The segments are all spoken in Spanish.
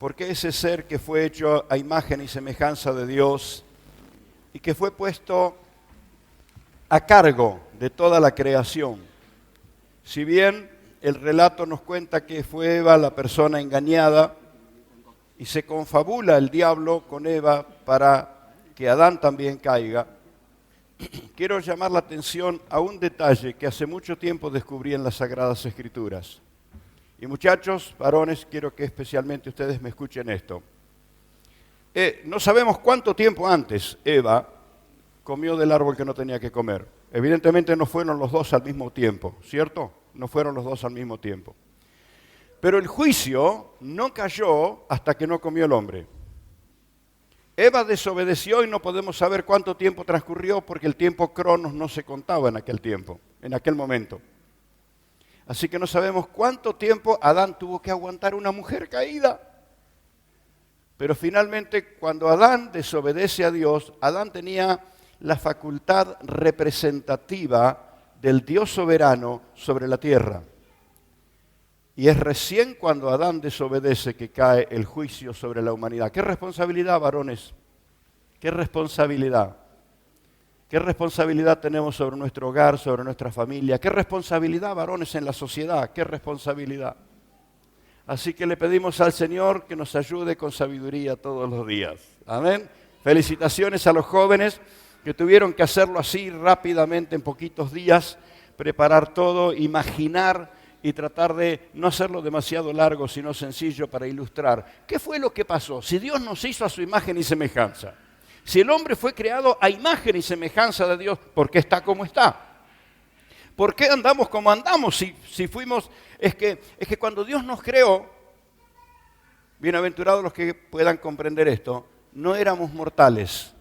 Porque ese ser que fue hecho a imagen y semejanza de Dios y que fue puesto a cargo de toda la creación. Si bien el relato nos cuenta que fue Eva la persona engañada y se confabula el diablo con Eva para que Adán también caiga, quiero llamar la atención a un detalle que hace mucho tiempo descubrí en las Sagradas Escrituras. Y muchachos, varones, quiero que especialmente ustedes me escuchen esto. No sabemos cuánto tiempo antes Eva comió del árbol que no tenía que comer. Evidentemente no fueron los dos al mismo tiempo, ¿cierto? No fueron los dos al mismo tiempo. Pero el juicio no cayó hasta que no comió el hombre. Eva desobedeció y no podemos saber cuánto tiempo transcurrió porque el tiempo cronos no se contaba en aquel tiempo, en aquel momento. Así que no sabemos cuánto tiempo Adán tuvo que aguantar una mujer caída. Pero finalmente, cuando Adán desobedece a Dios, Adán tenía la facultad representativa del Dios soberano sobre la tierra. Y es recién cuando Adán desobedece que cae el juicio sobre la humanidad. ¿Qué responsabilidad, varones? ¿Qué responsabilidad? ¿Qué responsabilidad tenemos sobre nuestro hogar, sobre nuestra familia? ¿Qué responsabilidad, varones, en la sociedad? ¿Qué responsabilidad? Así que le pedimos al Señor que nos ayude con sabiduría todos los días. Amén. Felicitaciones a los jóvenes que tuvieron que hacerlo así rápidamente en poquitos días, preparar todo, imaginar y tratar de no hacerlo demasiado largo, sino sencillo para ilustrar. ¿Qué fue lo que pasó? Si Dios nos hizo a su imagen y semejanza, si el hombre fue creado a imagen y semejanza de Dios, ¿por qué está como está? ¿Por qué andamos como andamos si fuimos? Es que cuando Dios nos creó, bienaventurados los que puedan comprender esto, no éramos mortales.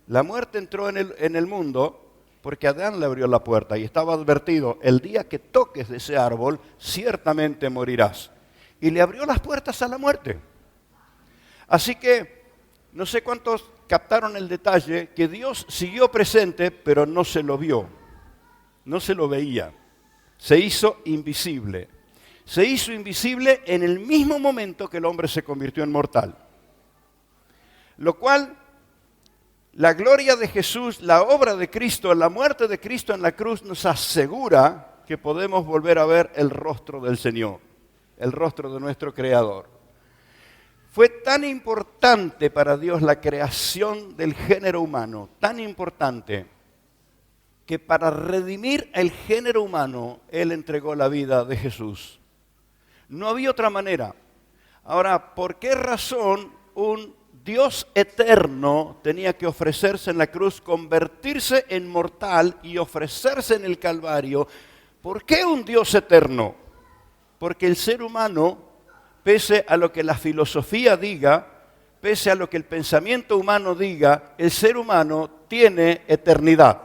La muerte entró en el mundo porque Adán le abrió la puerta y estaba advertido, el día que toques de ese árbol, ciertamente morirás. Y le abrió las puertas a la muerte. Así que no sé cuántos captaron el detalle que Dios siguió presente, pero no se lo vio, no se lo veía. Se hizo invisible. Se hizo invisible en el mismo momento que el hombre se convirtió en mortal. Lo cual, la gloria de Jesús, la obra de Cristo, la muerte de Cristo en la cruz nos asegura que podemos volver a ver el rostro del Señor, el rostro de nuestro Creador. Fue tan importante para Dios la creación del género humano, tan importante, que para redimir el género humano, Él entregó la vida de Jesús. No había otra manera. Ahora, ¿por qué razón un Dios eterno tenía que ofrecerse en la cruz, convertirse en mortal y ofrecerse en el Calvario? ¿Por qué un Dios eterno? Porque el ser humano, pese a lo que la filosofía diga, pese a lo que el pensamiento humano diga, el ser humano tiene eternidad.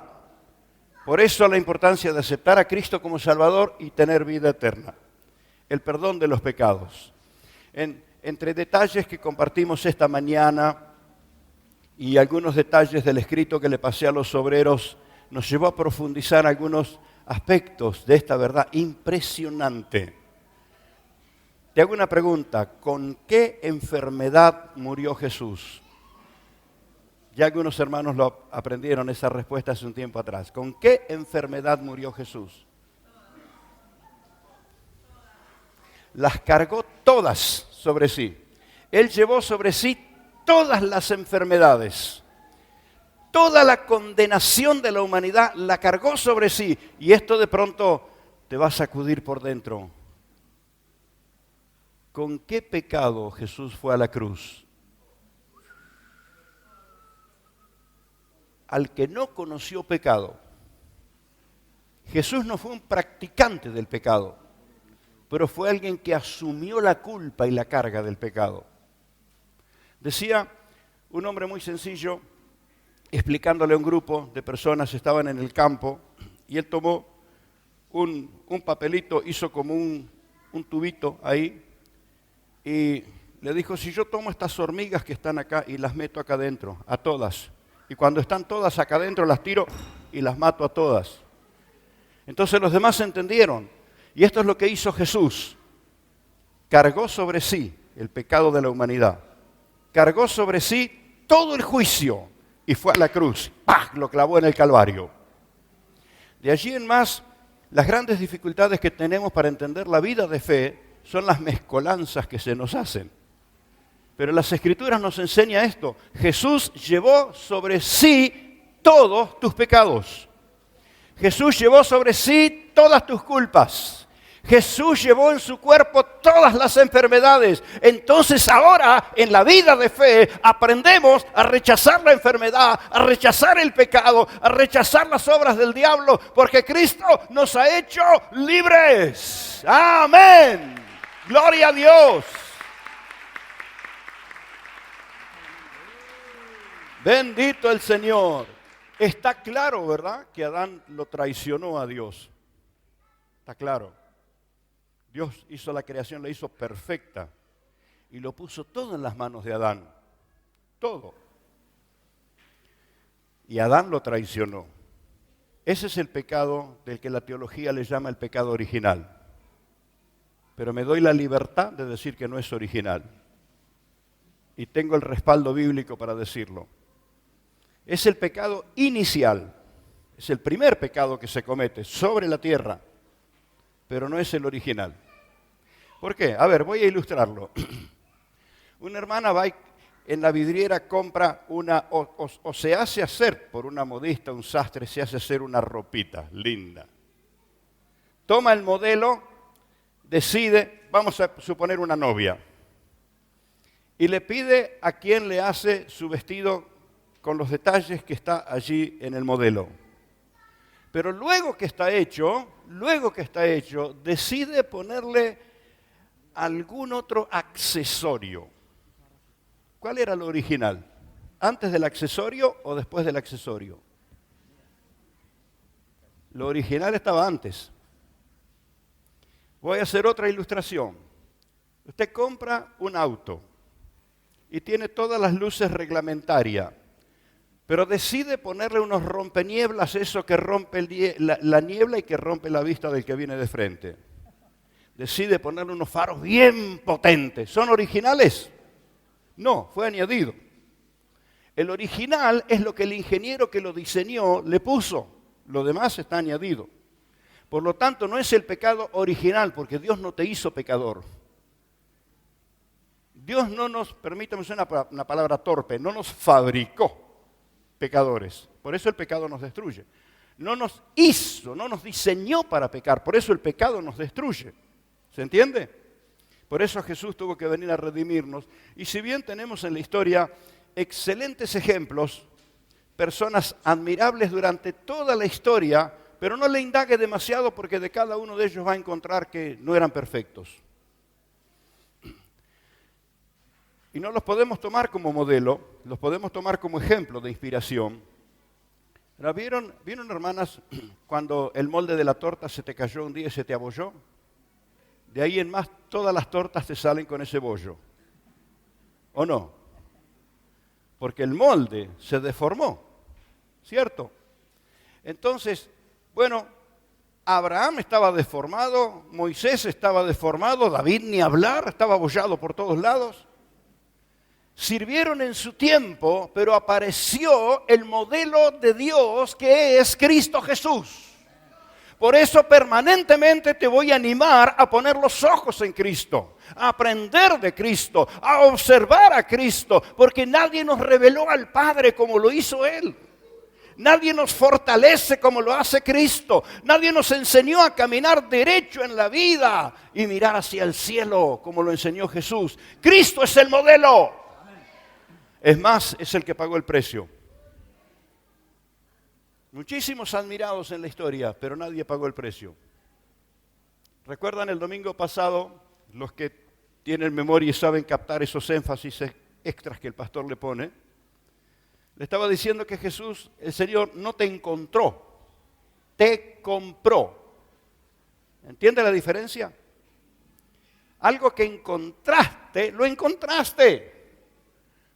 Por eso la importancia de aceptar a Cristo como Salvador y tener vida eterna. El perdón de los pecados. Entre detalles que compartimos esta mañana y algunos detalles del escrito que le pasé a los obreros, nos llevó a profundizar algunos aspectos de esta verdad impresionante. Te hago una pregunta, ¿con qué enfermedad murió Jesús? Ya algunos hermanos lo aprendieron esa respuesta hace un tiempo atrás. ¿Con qué enfermedad murió Jesús? Las cargó todas sobre sí. Él llevó sobre sí todas las enfermedades. Toda la condenación de la humanidad la cargó sobre sí. Y esto de pronto te va a sacudir por dentro. ¿Con qué pecado Jesús fue a la cruz? Al que no conoció pecado. Jesús no fue un practicante del pecado, pero fue alguien que asumió la culpa y la carga del pecado. Decía un hombre muy sencillo, explicándole a un grupo de personas, estaban en el campo, y él tomó un papelito, hizo como un tubito ahí, y le dijo, si yo tomo estas hormigas que están acá y las meto acá adentro, a todas, y cuando están todas acá adentro las tiro y las mato a todas. Entonces los demás entendieron, y esto es lo que hizo Jesús. Cargó sobre sí el pecado de la humanidad. Cargó sobre sí todo el juicio y fue a la cruz. ¡Pah! Lo clavó en el Calvario. De allí en más, las grandes dificultades que tenemos para entender la vida de fe son las mezcolanzas que se nos hacen. Pero las Escrituras nos enseñan esto. Jesús llevó sobre sí todos tus pecados. Jesús llevó sobre sí todas tus culpas. Jesús llevó en su cuerpo todas las enfermedades. Entonces ahora en la vida de fe aprendemos a rechazar la enfermedad, a rechazar el pecado, a rechazar las obras del diablo, porque Cristo nos ha hecho libres. Amén. Gloria a Dios. Bendito el Señor. Está claro, ¿verdad?, que Adán lo traicionó a Dios. Está claro. Dios hizo la creación, la hizo perfecta y lo puso todo en las manos de Adán. Todo. Y Adán lo traicionó. Ese es el pecado del que la teología le llama el pecado original. Pero me doy la libertad de decir que no es original. Y tengo el respaldo bíblico para decirlo. Es el pecado inicial. Es el primer pecado que se comete sobre la tierra. Pero no es el original. ¿Por qué? A ver, voy a ilustrarlo. Una hermana va en la vidriera, compra una, o se hace hacer por una modista, un sastre, se hace hacer una ropita linda. Toma el modelo, decide, vamos a suponer una novia, y le pide a quien le hace su vestido con los detalles que está allí en el modelo. Pero luego que está hecho, decide ponerle algún otro accesorio. ¿Cuál era lo original? ¿Antes del accesorio o después del accesorio? Lo original estaba antes. Voy a hacer otra ilustración. Usted compra un auto y tiene todas las luces reglamentarias, pero decide ponerle unos rompenieblas, eso que rompe la niebla y que rompe la vista del que viene de frente. Decide ponerle unos faros bien potentes. ¿Son originales? No, fue añadido. El original es lo que el ingeniero que lo diseñó le puso. Lo demás está añadido. Por lo tanto, no es el pecado original, porque Dios no te hizo pecador. Dios no nos, permítame usar una palabra torpe, no nos fabricó pecadores. Por eso el pecado nos destruye. No nos hizo, no nos diseñó para pecar. Por eso el pecado nos destruye. ¿Se entiende? Por eso Jesús tuvo que venir a redimirnos. Y si bien tenemos en la historia excelentes ejemplos, personas admirables durante toda la historia, pero no le indague demasiado porque de cada uno de ellos va a encontrar que no eran perfectos. Y no los podemos tomar como modelo, los podemos tomar como ejemplo de inspiración. ¿Pero vieron, hermanas, cuando el molde de la torta se te cayó un día y se te abolló? De ahí en más, todas las tortas te salen con ese bollo. ¿O no? Porque el molde se deformó, ¿cierto? Entonces, bueno, Abraham estaba deformado, Moisés estaba deformado, David ni hablar, estaba abollado por todos lados. Sirvieron en su tiempo, pero apareció el modelo de Dios que es Cristo Jesús. Por eso permanentemente te voy a animar a poner los ojos en Cristo, a aprender de Cristo, a observar a Cristo, porque nadie nos reveló al Padre como lo hizo Él. Nadie nos fortalece como lo hace Cristo. Nadie nos enseñó a caminar derecho en la vida y mirar hacia el cielo como lo enseñó Jesús. Cristo es el modelo. Es más, es el que pagó el precio. Muchísimos admirados en la historia, pero nadie pagó el precio. ¿Recuerdan el domingo pasado, los que tienen memoria y saben captar esos énfasis extras que el pastor le pone? Le estaba diciendo que Jesús, el Señor, no te encontró, te compró. ¿Entiende la diferencia? Algo que encontraste, lo encontraste.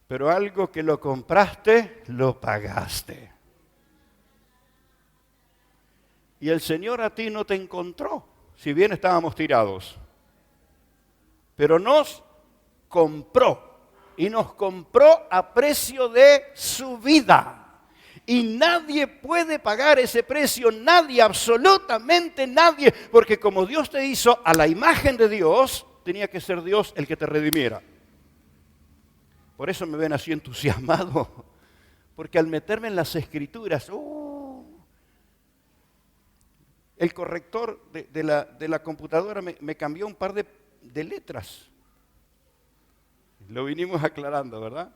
Pero algo que lo compraste, lo pagaste. Y el Señor a ti no te encontró, si bien estábamos tirados. Pero nos compró. Y nos compró a precio de su vida. Y nadie puede pagar ese precio, nadie, absolutamente nadie, porque como Dios te hizo a la imagen de Dios, tenía que ser Dios el que te redimiera. Por eso me ven así entusiasmado, porque al meterme en las Escrituras, el corrector de la computadora me cambió un par de letras. Lo vinimos aclarando, ¿verdad?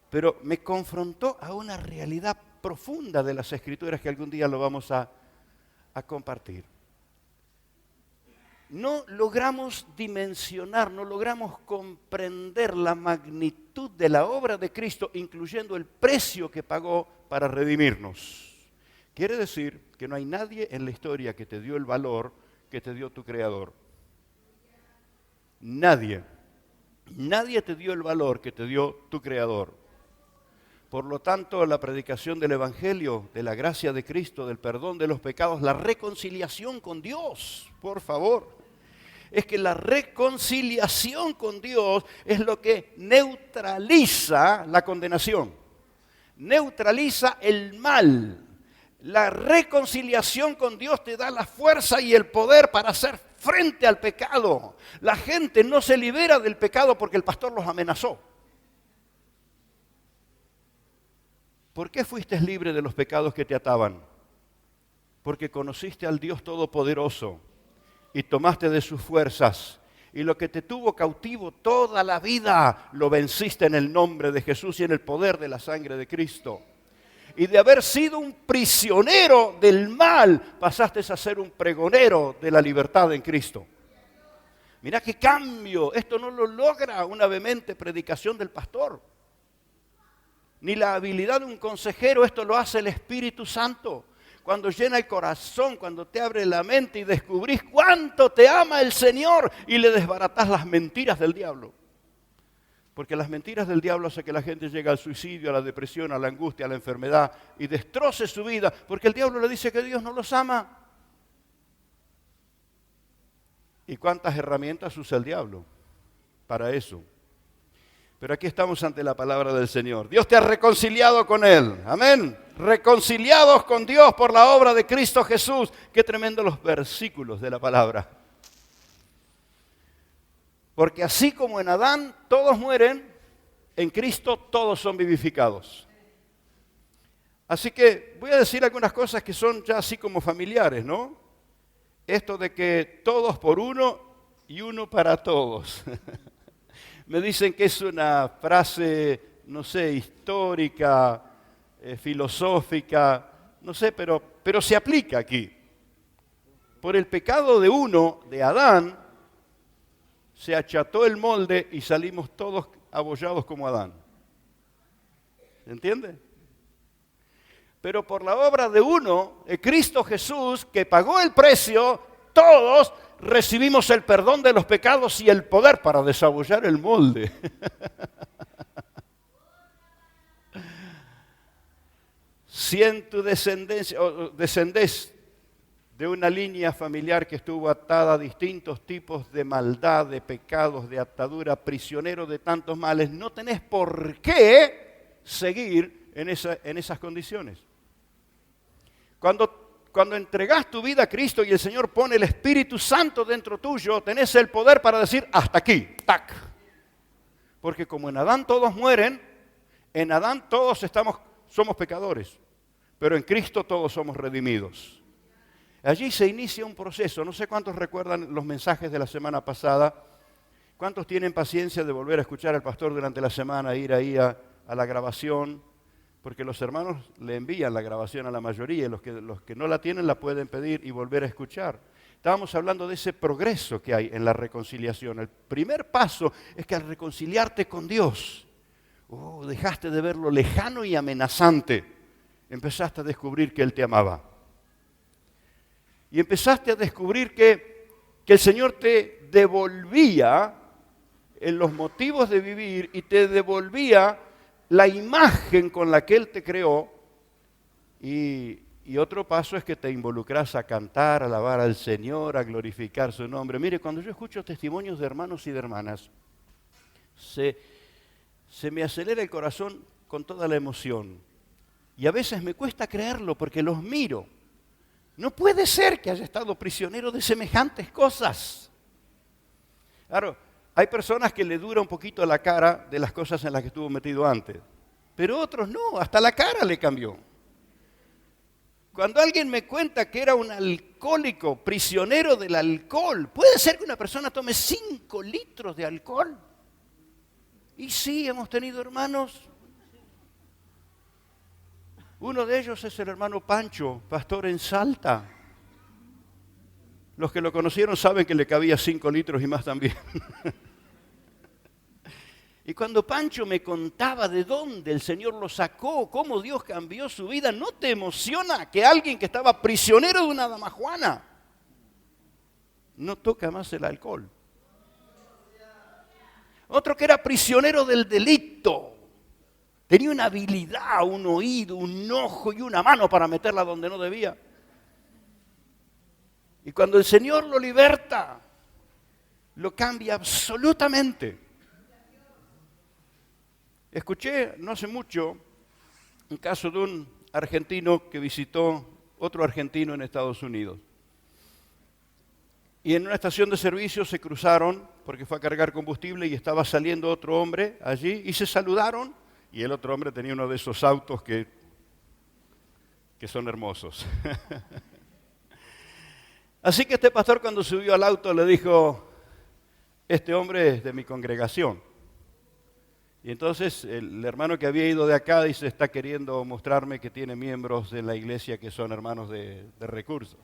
Pero me confrontó a una realidad profunda de las Escrituras que algún día lo vamos a compartir. No logramos dimensionar, no logramos comprender la magnitud de la obra de Cristo, incluyendo el precio que pagó para redimirnos. Quiere decir que no hay nadie en la historia que te dio el valor que te dio tu Creador. Nadie. Nadie te dio el valor que te dio tu Creador. Por lo tanto, la predicación del Evangelio, de la gracia de Cristo, del perdón de los pecados, la reconciliación con Dios, por favor. Es que la reconciliación con Dios es lo que neutraliza la condenación, neutraliza el mal. La reconciliación con Dios te da la fuerza y el poder para hacer frente al pecado. La gente no se libera del pecado porque el pastor los amenazó. ¿Por qué fuiste libre de los pecados que te ataban? Porque conociste al Dios Todopoderoso y tomaste de sus fuerzas. Y lo que te tuvo cautivo toda la vida lo venciste en el nombre de Jesús y en el poder de la sangre de Cristo. Y de haber sido un prisionero del mal, pasaste a ser un pregonero de la libertad en Cristo. Mirá qué cambio. Esto no lo logra una vehemente predicación del pastor. Ni la habilidad de un consejero, esto lo hace el Espíritu Santo. Cuando llena el corazón, cuando te abre la mente y descubrís cuánto te ama el Señor y le desbaratás las mentiras del diablo. Porque las mentiras del diablo hacen que la gente llegue al suicidio, a la depresión, a la angustia, a la enfermedad y destroce su vida, porque el diablo le dice que Dios no los ama. ¿Y cuántas herramientas usa el diablo para eso? Pero aquí estamos ante la palabra del Señor. Dios te ha reconciliado con Él. Amén. Reconciliados con Dios por la obra de Cristo Jesús. Qué tremendo los versículos de la palabra. Porque así como en Adán todos mueren, en Cristo todos son vivificados. Así que voy a decir algunas cosas que son ya así como familiares, ¿no? Esto de que todos por uno y uno para todos. Me dicen que es una frase, no sé, histórica, filosófica, no sé, pero se aplica aquí. Por el pecado de uno, de Adán, se acható el molde y salimos todos abollados como Adán. ¿Se entiende? Pero por la obra de uno, Cristo Jesús, que pagó el precio, todos recibimos el perdón de los pecados y el poder para desabollar el molde. Si en tu descendencia, o descendés de una línea familiar que estuvo atada a distintos tipos de maldad, de pecados, de atadura, prisionero de tantos males, no tenés por qué seguir en esas condiciones. Cuando entregás tu vida a Cristo y el Señor pone el Espíritu Santo dentro tuyo, tenés el poder para decir hasta aquí, tac. Porque como en Adán todos mueren, en Adán todos somos pecadores, pero en Cristo todos somos redimidos. Allí se inicia un proceso. No sé cuántos recuerdan los mensajes de la semana pasada. ¿Cuántos tienen paciencia de volver a escuchar al pastor durante la semana, ir ahí a la grabación? Porque los hermanos le envían la grabación a la mayoría, y los que no la tienen la pueden pedir y volver a escuchar. Estábamos hablando de ese progreso que hay en la reconciliación. El primer paso es que al reconciliarte con Dios, dejaste de verlo lejano y amenazante. Empezaste a descubrir que Él te amaba. Y empezaste a descubrir que el Señor te devolvía en los motivos de vivir y te devolvía la imagen con la que Él te creó. Y otro paso es que te involucras a cantar, a alabar al Señor, a glorificar su nombre. Mire, cuando yo escucho testimonios de hermanos y de hermanas se me acelera el corazón con toda la emoción. Y a veces me cuesta creerlo porque los miro. No puede ser que haya estado prisionero de semejantes cosas. Claro, hay personas que le dura un poquito la cara de las cosas en las que estuvo metido antes, pero otros no, hasta la cara le cambió. Cuando alguien me cuenta que era un alcohólico, prisionero del alcohol, ¿puede ser que una persona tome 5 litros de alcohol? Y sí, hemos tenido hermanos. Uno de ellos es el hermano Pancho, pastor en Salta. Los que lo conocieron saben que le cabía 5 litros y más también. Y cuando Pancho me contaba de dónde el Señor lo sacó, cómo Dios cambió su vida, ¿no te emociona que alguien que estaba prisionero de una damajuana no toca más el alcohol? Otro que era prisionero del delito, tenía una habilidad, un oído, un ojo y una mano para meterla donde no debía. Y cuando el Señor lo liberta, lo cambia absolutamente. Escuché no hace mucho un caso de un argentino que visitó otro argentino en Estados Unidos. Y en una estación de servicio se cruzaron porque fue a cargar combustible y estaba saliendo otro hombre allí y se saludaron. Y el otro hombre tenía uno de esos autos que son hermosos. Así que este pastor cuando subió al auto le dijo, este hombre es de mi congregación. Y entonces el hermano que había ido de acá dice, está queriendo mostrarme que tiene miembros de la iglesia que son hermanos de recursos.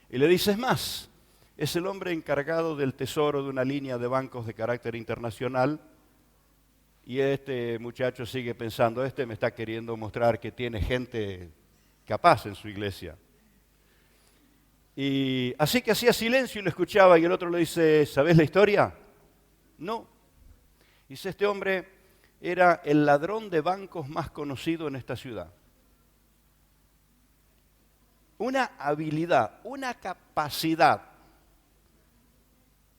Y le dice, es más, es el hombre encargado del tesoro de una línea de bancos de carácter internacional. Y este muchacho sigue pensando, este me está queriendo mostrar que tiene gente capaz en su iglesia. Y así que hacía silencio y lo escuchaba y el otro le dice, ¿sabés la historia? No. Dice, este hombre era el ladrón de bancos más conocido en esta ciudad. Una habilidad, una capacidad.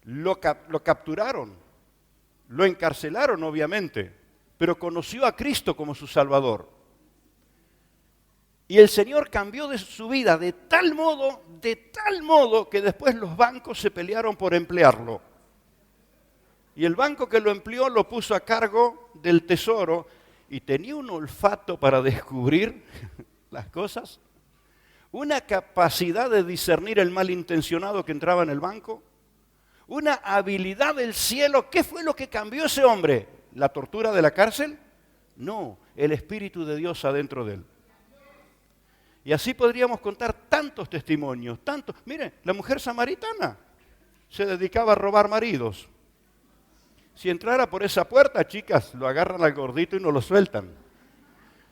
Lo capturaron, lo encarcelaron obviamente, pero conoció a Cristo como su Salvador. Y el Señor cambió de su vida de tal modo que después los bancos se pelearon por emplearlo. Y el banco que lo empleó lo puso a cargo del tesoro y tenía un olfato para descubrir las cosas, una capacidad de discernir el malintencionado que entraba en el banco, una habilidad del cielo. ¿Qué fue lo que cambió ese hombre? ¿La tortura de la cárcel? No, el Espíritu de Dios adentro de él. Y así podríamos contar tantos testimonios, tantos. Miren, la mujer samaritana se dedicaba a robar maridos. Si entrara por esa puerta, chicas, lo agarran al gordito y no lo sueltan.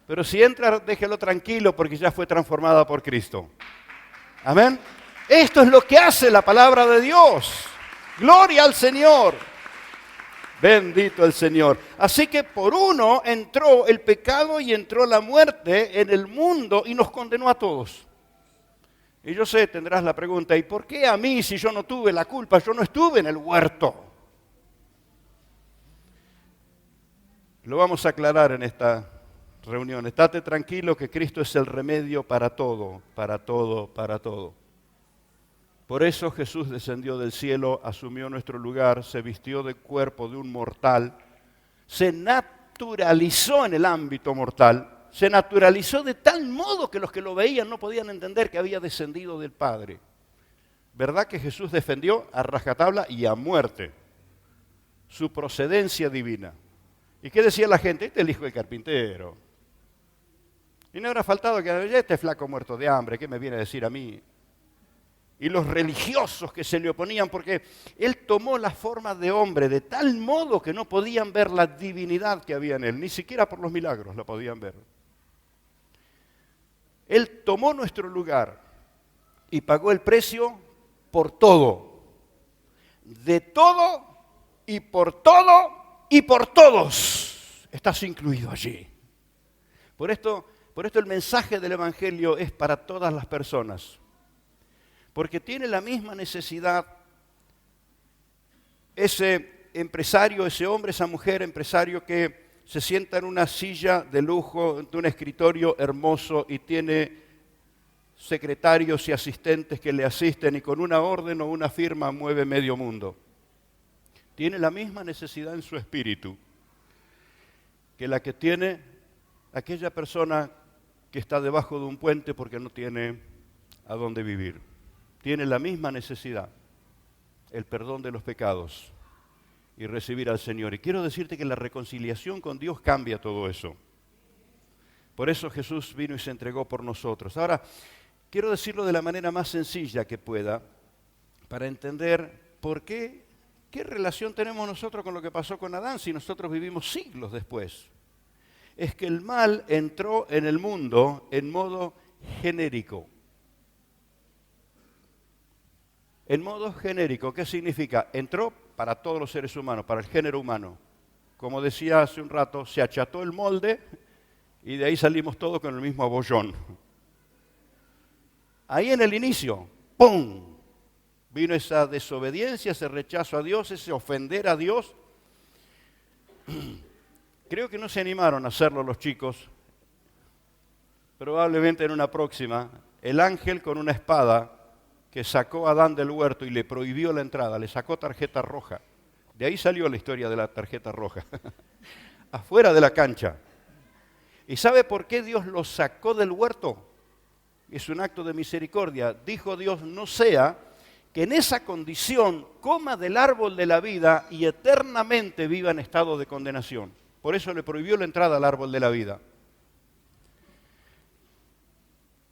Pero si entra, déjelo tranquilo porque ya fue transformada por Cristo. Amén. Esto es lo que hace la palabra de Dios. Gloria al Señor. Bendito el Señor. Así que por uno entró el pecado y entró la muerte en el mundo y nos condenó a todos. Y yo sé, tendrás la pregunta, ¿y por qué a mí si yo no tuve la culpa? Yo no estuve en el huerto. Lo vamos a aclarar en esta reunión. Estate tranquilo que Cristo es el remedio para todo, para todo, para todo. Por eso Jesús descendió del cielo, asumió nuestro lugar, se vistió de cuerpo de un mortal, se naturalizó en el ámbito mortal, se naturalizó de tal modo que los que lo veían no podían entender que había descendido del Padre. ¿Verdad que Jesús defendió a rajatabla y a muerte su procedencia divina? ¿Y qué decía la gente? Este es el hijo del carpintero. Y no habrá faltado que este flaco muerto de hambre, ¿qué me viene a decir a mí? Y los religiosos que se le oponían porque él tomó la forma de hombre de tal modo que no podían ver la divinidad que había en él, ni siquiera por los milagros lo podían ver. Él tomó nuestro lugar y pagó el precio por todo, de todo y por todo y por todos. Estás incluido allí. Por esto el mensaje del Evangelio es para todas las personas. Porque tiene la misma necesidad ese empresario, ese hombre, esa mujer empresario que se sienta en una silla de lujo, de un escritorio hermoso y tiene secretarios y asistentes que le asisten y con una orden o una firma mueve medio mundo. Tiene la misma necesidad en su espíritu que la que tiene aquella persona que está debajo de un puente porque no tiene a dónde vivir. Tiene la misma necesidad, el perdón de los pecados y recibir al Señor. Y quiero decirte que la reconciliación con Dios cambia todo eso. Por eso Jesús vino y se entregó por nosotros. Ahora, quiero decirlo de la manera más sencilla que pueda para entender por qué relación tenemos nosotros con lo que pasó con Adán si nosotros vivimos siglos después. Es que el mal entró en el mundo en modo genérico. En modo genérico, ¿qué significa? Entró para todos los seres humanos, para el género humano. Como decía hace un rato, se acható el molde y de ahí salimos todos con el mismo abollón. Ahí en el inicio, ¡pum!, vino esa desobediencia, ese rechazo a Dios, ese ofender a Dios. Creo que no se animaron a hacerlo los chicos. Probablemente en una próxima, el ángel con una espada que sacó a Adán del huerto y le prohibió la entrada, le sacó tarjeta roja. De ahí salió la historia de la tarjeta roja. Afuera de la cancha. ¿Y sabe por qué Dios lo sacó del huerto? Es un acto de misericordia. Dijo Dios, no sea que en esa condición coma del árbol de la vida y eternamente viva en estado de condenación. Por eso le prohibió la entrada al árbol de la vida.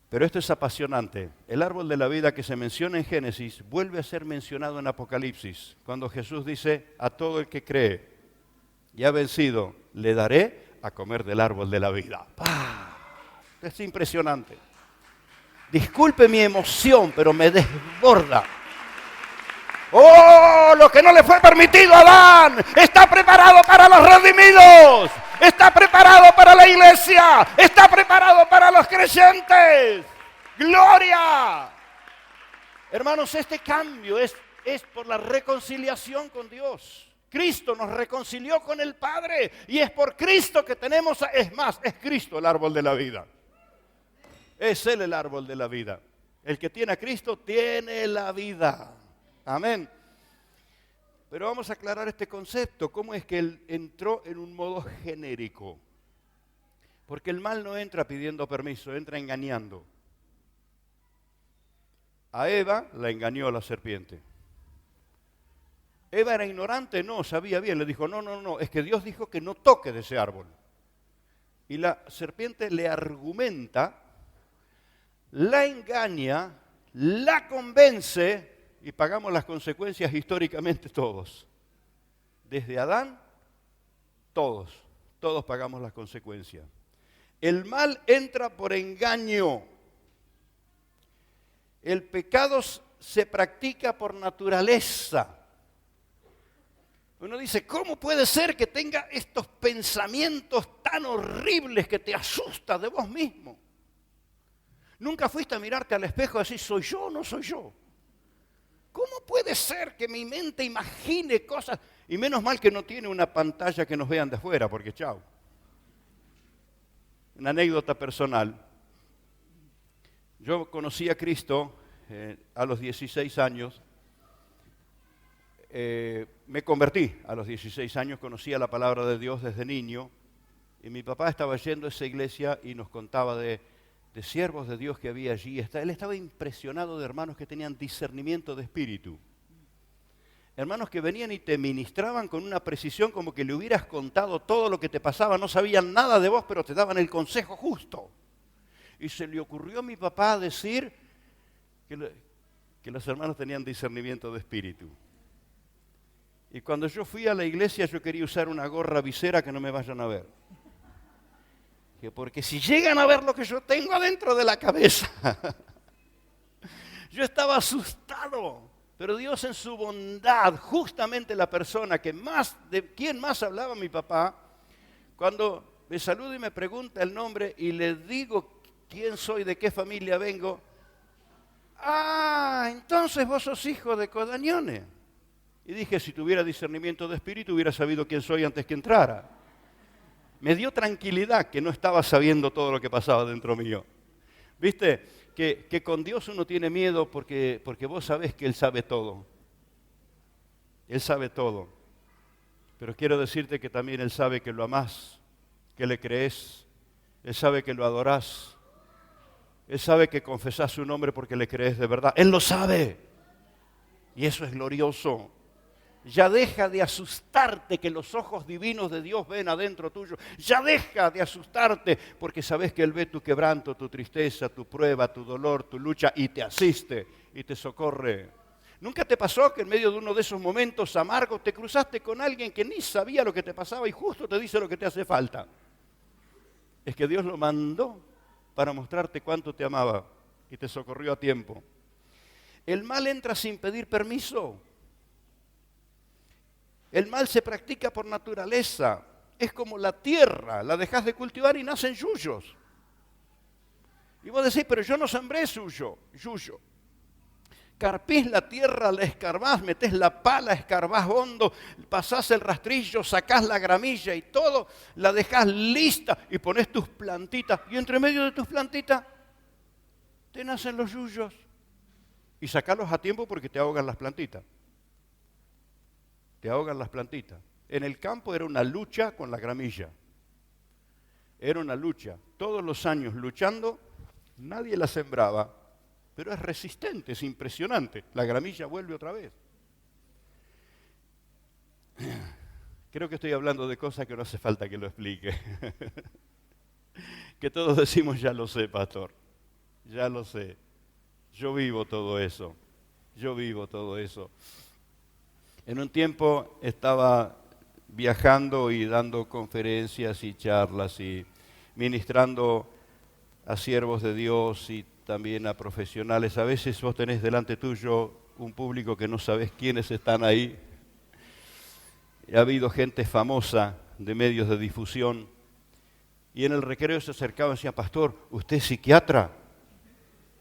Pero esto es apasionante. El árbol de la vida que se menciona en Génesis vuelve a ser mencionado en Apocalipsis, cuando Jesús dice, a todo el que cree y ha vencido, le daré a comer del árbol de la vida. ¡Pah! Es impresionante. Disculpe mi emoción, pero me desborda. ¡Oh! Lo que no le fue permitido a Adán está preparado para los redimidos. Está preparado para la iglesia. Está preparado para los creyentes. ¡Gloria! Hermanos, este cambio es por la reconciliación con Dios. Cristo nos reconcilió con el Padre y es por Cristo que tenemos, es más, es Cristo el árbol de la vida. Es Él el árbol de la vida. El que tiene a Cristo tiene la vida. Amén. Pero vamos a aclarar este concepto. ¿Cómo es que Él entró en un modo genérico? Porque el mal no entra pidiendo permiso, entra engañando. A Eva la engañó la serpiente. ¿Eva era ignorante? No, sabía bien. Le dijo, no, es que Dios dijo que no toque de ese árbol. Y la serpiente le argumenta, la engaña, la convence y pagamos las consecuencias históricamente todos. Desde Adán, todos pagamos las consecuencias. El mal entra por engaño. El pecado se practica por naturaleza. Uno dice, ¿cómo puede ser que tenga estos pensamientos tan horribles que te asustas de vos mismo? ¿Nunca fuiste a mirarte al espejo y decir, soy yo o no soy yo? ¿Cómo puede ser que mi mente imagine cosas? Y menos mal que no tiene una pantalla que nos vean de afuera, porque chao. Una anécdota personal. Yo conocí a Cristo a los 16 años. Me convertí a los 16 años, conocía la palabra de Dios desde niño. Y mi papá estaba yendo a esa iglesia y nos contaba de siervos de Dios que había allí. Él estaba impresionado de hermanos que tenían discernimiento de espíritu. Hermanos que venían y te ministraban con una precisión como que le hubieras contado todo lo que te pasaba. No sabían nada de vos, pero te daban el consejo justo. Y se le ocurrió a mi papá decir que los hermanos tenían discernimiento de espíritu. Y cuando yo fui a la iglesia, yo quería usar una gorra visera que no me vayan a ver. Porque si llegan a ver lo que yo tengo adentro de la cabeza, yo estaba asustado. Pero Dios en su bondad, justamente la persona de quien más hablaba mi papá, cuando me saluda y me pregunta el nombre y le digo quién soy, de qué familia vengo, entonces vos sos hijo de Codañone. Y dije, si tuviera discernimiento de espíritu, hubiera sabido quién soy antes que entrara. Me dio tranquilidad que no estaba sabiendo todo lo que pasaba dentro mío. ¿Viste? Que con Dios uno tiene miedo porque vos sabés que Él sabe todo. Él sabe todo. Pero quiero decirte que también Él sabe que lo amás, que le crees. Él sabe que lo adorás. Él sabe que confesás su nombre porque le crees de verdad. Él lo sabe. Y eso es glorioso. Ya deja de asustarte que los ojos divinos de Dios ven adentro tuyo. Ya deja de asustarte porque sabes que Él ve tu quebranto, tu tristeza, tu prueba, tu dolor, tu lucha y te asiste y te socorre. ¿Nunca te pasó que en medio de uno de esos momentos amargos te cruzaste con alguien que ni sabía lo que te pasaba y justo te dice lo que te hace falta? Es que Dios lo mandó para mostrarte cuánto te amaba y te socorrió a tiempo. El mal entra sin pedir permiso. El mal se practica por naturaleza. Es como la tierra, la dejas de cultivar y nacen yuyos. Y vos decís, pero yo no sembré yuyo. Carpís la tierra, la escarbás, metés la pala, escarbás hondo, pasás el rastrillo, sacás la gramilla y todo, la dejás lista y ponés tus plantitas. Y entre medio de tus plantitas te nacen los yuyos. Y sacalos a tiempo porque te ahogan las plantitas. Te ahogan las plantitas. En el campo era una lucha con la gramilla. Era una lucha. Todos los años luchando, nadie la sembraba. Pero es resistente, es impresionante. La gramilla vuelve otra vez. Creo que estoy hablando de cosas que no hace falta que lo explique. Que todos decimos, ya lo sé, pastor. Ya lo sé. Yo vivo todo eso. Yo vivo todo eso. En un tiempo estaba viajando y dando conferencias y charlas y ministrando a siervos de Dios y también a profesionales. A veces vos tenés delante tuyo un público que no sabés quiénes están ahí. Ha habido gente famosa de medios de difusión y en el recreo se acercaban y decían, pastor, ¿usted es psiquiatra?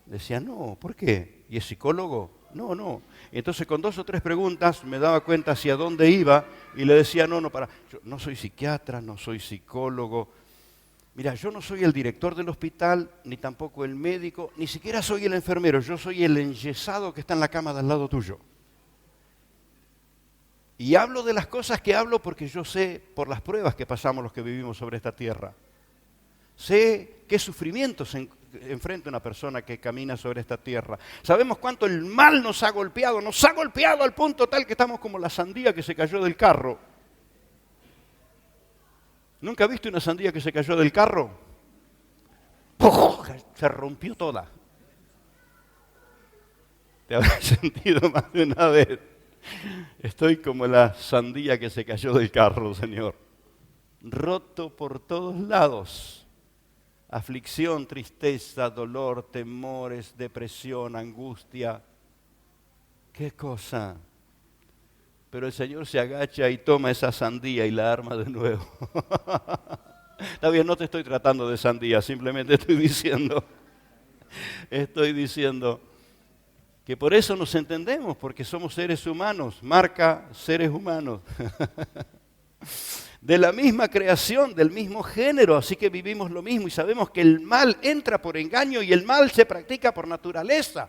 Decía, no, ¿por qué? ¿Y es psicólogo? No. Entonces con 2 o 3 preguntas me daba cuenta hacia dónde iba y le decía, no, yo no soy psiquiatra, no soy psicólogo. Mira, yo no soy el director del hospital, ni tampoco el médico, ni siquiera soy el enfermero, yo soy el enyesado que está en la cama de al lado tuyo. Y hablo de las cosas que hablo porque yo sé por las pruebas que pasamos los que vivimos sobre esta tierra. Sé qué sufrimientos enfrenta una persona que camina sobre esta tierra. Sabemos cuánto el mal nos ha golpeado al punto tal que estamos como la sandía que se cayó del carro. ¿Nunca viste una sandía que se cayó del carro? ¡Puf! Se rompió toda. Te habrás sentido más de una vez. Estoy como la sandía que se cayó del carro, Señor. Roto por todos lados. Aflicción, tristeza, dolor, temores, depresión, angustia. ¿Qué cosa? Pero el Señor se agacha y toma esa sandía y la arma de nuevo. Está bien, no te estoy tratando de sandía, simplemente estoy diciendo que por eso nos entendemos, porque somos seres humanos, marca seres humanos. De la misma creación, del mismo género, así que vivimos lo mismo y sabemos que el mal entra por engaño y el mal se practica por naturaleza.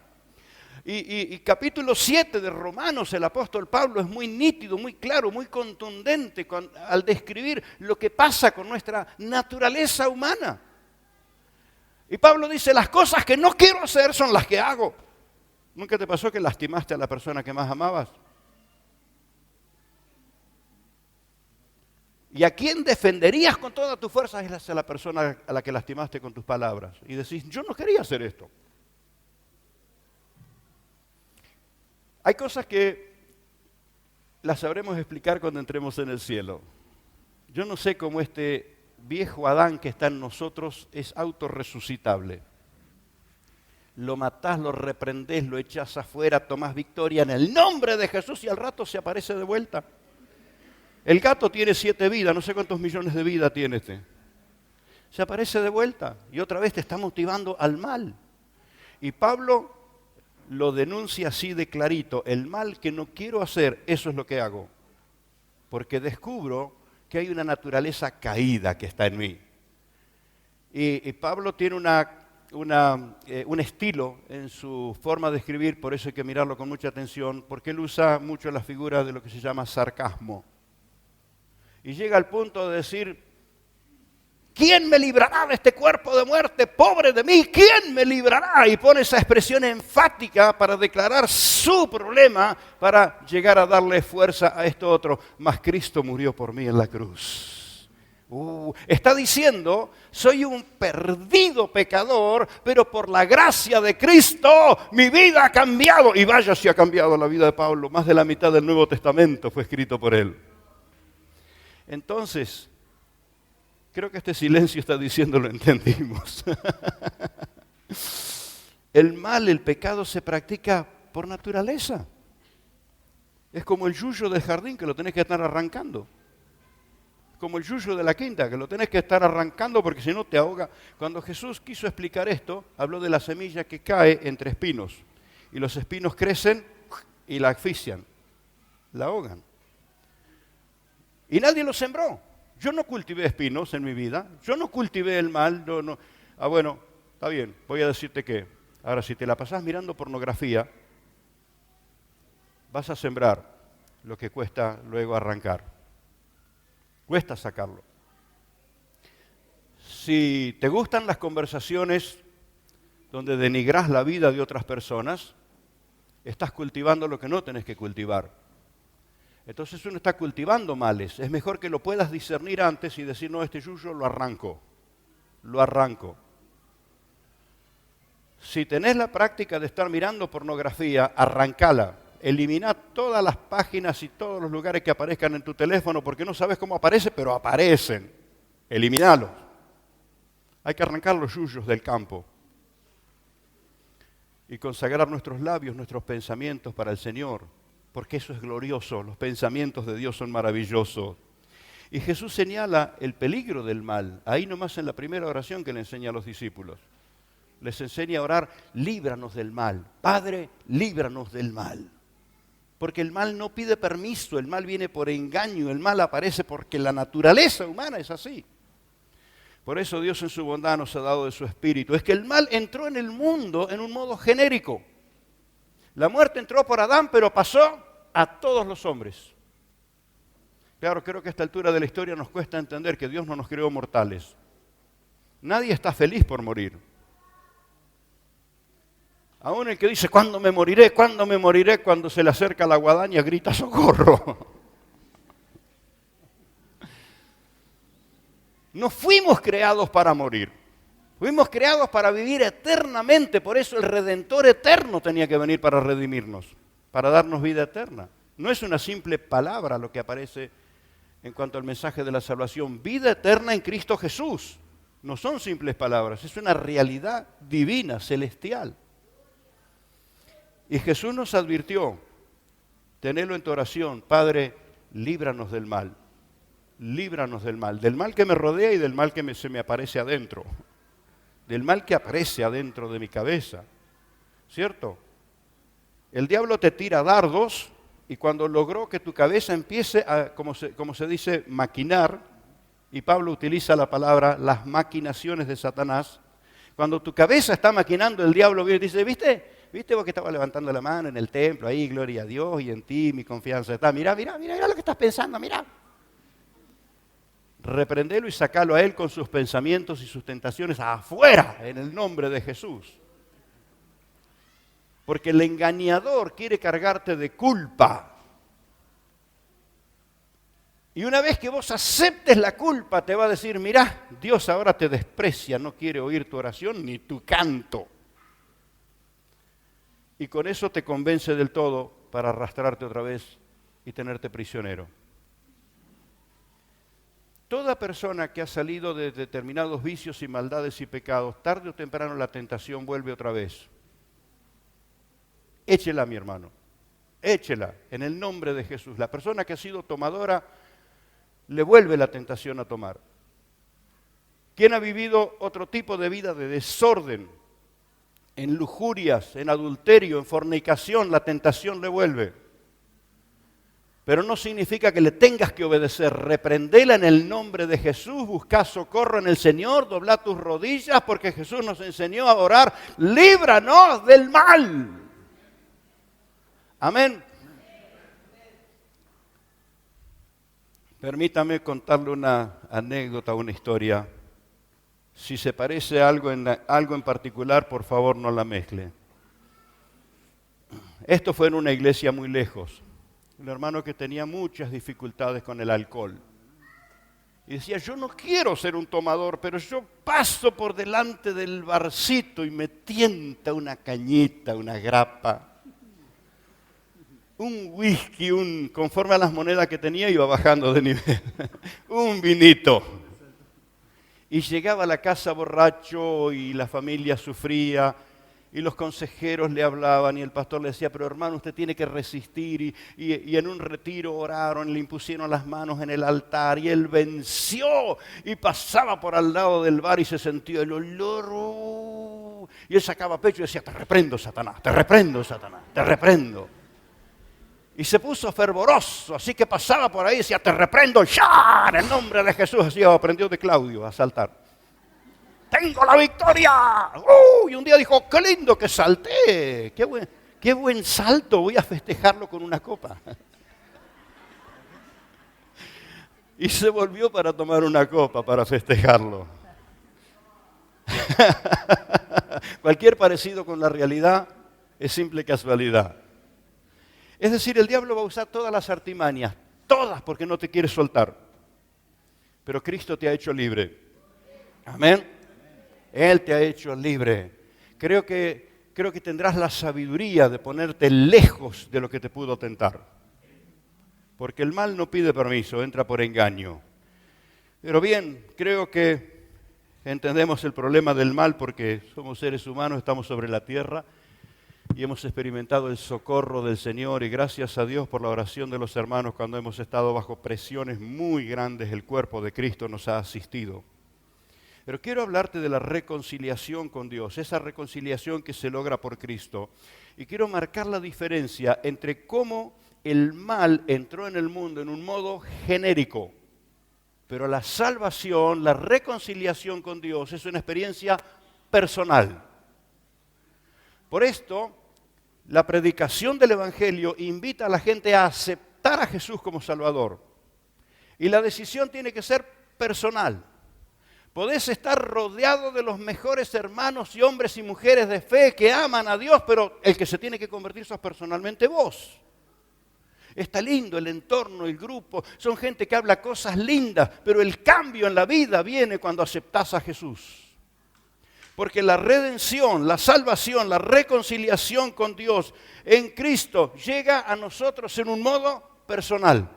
Y capítulo 7 de Romanos, el apóstol Pablo es muy nítido, muy claro, muy contundente al describir lo que pasa con nuestra naturaleza humana. Y Pablo dice, las cosas que no quiero hacer son las que hago. ¿Nunca te pasó que lastimaste a la persona que más amabas? ¿Y a quién defenderías con toda tu fuerza? Es a la persona a la que lastimaste con tus palabras. Y decís, yo no quería hacer esto. Hay cosas que las sabremos explicar cuando entremos en el cielo. Yo no sé cómo este viejo Adán que está en nosotros es autorresucitable. Lo matás, lo reprendés, lo echás afuera, tomás victoria en el nombre de Jesús y al rato se aparece de vuelta. El gato tiene 7 vidas, no sé cuántos millones de vidas tiene este. Se aparece de vuelta y otra vez te está motivando al mal. Y Pablo lo denuncia así de clarito. El mal que no quiero hacer, eso es lo que hago. Porque descubro que hay una naturaleza caída que está en mí. Y Pablo tiene un estilo en su forma de escribir, por eso hay que mirarlo con mucha atención, porque él usa mucho la figura de lo que se llama sarcasmo. Y llega al punto de decir, ¿quién me librará de este cuerpo de muerte? ¡Pobre de mí! ¿Quién me librará? Y pone esa expresión enfática para declarar su problema, para llegar a darle fuerza a esto otro. Mas Cristo murió por mí en la cruz. Está diciendo, soy un perdido pecador, pero por la gracia de Cristo mi vida ha cambiado. Y vaya si ha cambiado la vida de Pablo. Más de la mitad del Nuevo Testamento fue escrito por él. Entonces, creo que este silencio está diciendo, lo entendimos. El mal, el pecado se practica por naturaleza. Es como el yuyo del jardín que lo tenés que estar arrancando. Como el yuyo de la quinta, que lo tenés que estar arrancando porque si no te ahoga. Cuando Jesús quiso explicar esto, habló de la semilla que cae entre espinos. Y los espinos crecen y la asfixian, la ahogan. Y nadie lo sembró. Yo no cultivé espinos en mi vida. Yo no cultivé el mal. No. Bueno, está bien, voy a decirte que. Ahora, si te la pasás mirando pornografía, vas a sembrar lo que cuesta luego arrancar. Cuesta sacarlo. Si te gustan las conversaciones donde denigras la vida de otras personas, estás cultivando lo que no tenés que cultivar. Entonces uno está cultivando males. Es mejor que lo puedas discernir antes y decir, no, este yuyo lo arranco. Lo arranco. Si tenés la práctica de estar mirando pornografía, arrancala. Elimina todas las páginas y todos los lugares que aparezcan en tu teléfono porque no sabes cómo aparece, pero aparecen. Eliminalos. Hay que arrancar los yuyos del campo y consagrar nuestros labios, nuestros pensamientos para el Señor, porque eso es glorioso. Los pensamientos de Dios son maravillosos. Y Jesús señala el peligro del mal, ahí nomás en la primera oración que le enseña a los discípulos. Les enseña a orar, líbranos del mal. Padre, líbranos del mal. Porque el mal no pide permiso, el mal viene por engaño, el mal aparece porque la naturaleza humana es así. Por eso Dios en su bondad nos ha dado de su espíritu. Es que el mal entró en el mundo en un modo genérico. La muerte entró por Adán, pero pasó a todos los hombres. Claro, creo que a esta altura de la historia nos cuesta entender que Dios no nos creó mortales. Nadie está feliz por morir. Aún el que dice, ¿cuándo me moriré? ¿Cuándo me moriré? Cuando se le acerca la guadaña grita, ¡socorro! No fuimos creados para morir. Fuimos creados para vivir eternamente. Por eso el Redentor eterno tenía que venir para redimirnos, para darnos vida eterna. No es una simple palabra lo que aparece en cuanto al mensaje de la salvación. Vida eterna en Cristo Jesús. No son simples palabras, es una realidad divina, celestial. Y Jesús nos advirtió, tenedlo en tu oración, Padre, líbranos del mal del mal que me rodea y del mal que se me aparece adentro, del mal que aparece adentro de mi cabeza, ¿cierto? El diablo te tira dardos y cuando logró que tu cabeza empiece a, como se dice, maquinar, y Pablo utiliza la palabra las maquinaciones de Satanás, cuando tu cabeza está maquinando, el diablo viene y dice, ¿Viste vos que estabas levantando la mano en el templo? Ahí, gloria a Dios, y en ti mi confianza está. Mirá lo que estás pensando, mirá. Reprendelo y sacalo a él con sus pensamientos y sus tentaciones afuera, en el nombre de Jesús. Porque el engañador quiere cargarte de culpa. Y una vez que vos aceptes la culpa, te va a decir, mirá, Dios ahora te desprecia, no quiere oír tu oración ni tu canto. Y con eso te convence del todo para arrastrarte otra vez y tenerte prisionero. Toda persona que ha salido de determinados vicios y maldades y pecados, tarde o temprano la tentación vuelve otra vez. Échela, mi hermano, échela en el nombre de Jesús. La persona que ha sido tomadora le vuelve la tentación a tomar. Quien ha vivido otro tipo de vida de desorden, en lujurias, en adulterio, en fornicación, la tentación le vuelve. Pero no significa que le tengas que obedecer. Reprendela en el nombre de Jesús, busca socorro en el Señor, dobla tus rodillas, porque Jesús nos enseñó a orar, líbranos del mal. Amén. Permítame contarle una anécdota, una historia. Si se parece a algo en particular, por favor no la mezcle. Esto fue en una iglesia muy lejos. Un hermano que tenía muchas dificultades con el alcohol. Y decía, yo no quiero ser un tomador, pero yo paso por delante del barcito y me tienta una cañita, una grapa. Un whisky, conforme a las monedas que tenía, iba bajando de nivel. Un vinito. Y llegaba a la casa borracho y la familia sufría. Y los consejeros le hablaban y el pastor le decía, pero hermano, usted tiene que resistir. Y en un retiro oraron, le impusieron las manos en el altar y él venció. Y pasaba por al lado del bar y se sentía el olor. Y él sacaba pecho y decía, te reprendo, Satanás, te reprendo, Satanás, te reprendo. Y se puso fervoroso, así que pasaba por ahí y decía, te reprendo ya, en el nombre de Jesús. Así aprendió de Claudio a saltar. ¡Tengo la victoria! Y un día dijo, qué lindo que salté, qué buen salto, voy a festejarlo con una copa. Y se volvió para tomar una copa para festejarlo. Cualquier parecido con la realidad es simple casualidad. Es decir, el diablo va a usar todas las artimañas, todas porque no te quiere soltar. Pero Cristo te ha hecho libre. Amén. Él te ha hecho libre. Creo que tendrás la sabiduría de ponerte lejos de lo que te pudo tentar. Porque el mal no pide permiso, entra por engaño. Pero bien, creo que entendemos el problema del mal porque somos seres humanos, estamos sobre la tierra y hemos experimentado el socorro del Señor y gracias a Dios por la oración de los hermanos cuando hemos estado bajo presiones muy grandes, el cuerpo de Cristo nos ha asistido. Pero quiero hablarte de la reconciliación con Dios, esa reconciliación que se logra por Cristo. Y quiero marcar la diferencia entre cómo el mal entró en el mundo en un modo genérico. Pero la salvación, la reconciliación con Dios es una experiencia personal. Por esto, la predicación del Evangelio invita a la gente a aceptar a Jesús como Salvador. Y la decisión tiene que ser personal. Podés estar rodeado de los mejores hermanos y hombres y mujeres de fe que aman a Dios, pero el que se tiene que convertir sos personalmente vos. Está lindo el entorno, el grupo, son gente que habla cosas lindas, pero el cambio en la vida viene cuando aceptás a Jesús. Porque la redención, la salvación, la reconciliación con Dios en Cristo llega a nosotros en un modo personal.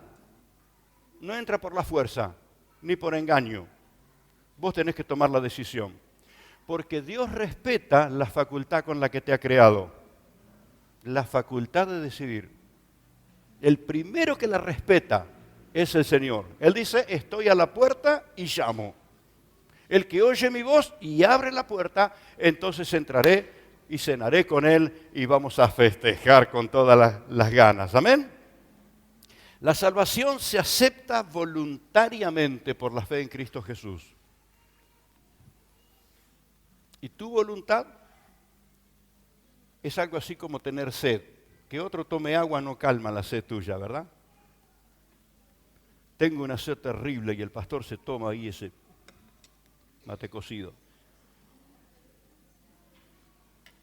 No entra por la fuerza, ni por engaño. Vos tenés que tomar la decisión. Porque Dios respeta la facultad con la que te ha creado. La facultad de decidir. El primero que la respeta es el Señor. Él dice, estoy a la puerta y llamo. El que oye mi voz y abre la puerta, entonces entraré y cenaré con él y vamos a festejar con todas las ganas. ¿Amén? La salvación se acepta voluntariamente por la fe en Cristo Jesús. Y tu voluntad es algo así como tener sed. Que otro tome agua no calma la sed tuya, ¿verdad? Tengo una sed terrible y el pastor se toma ahí ese mate cocido.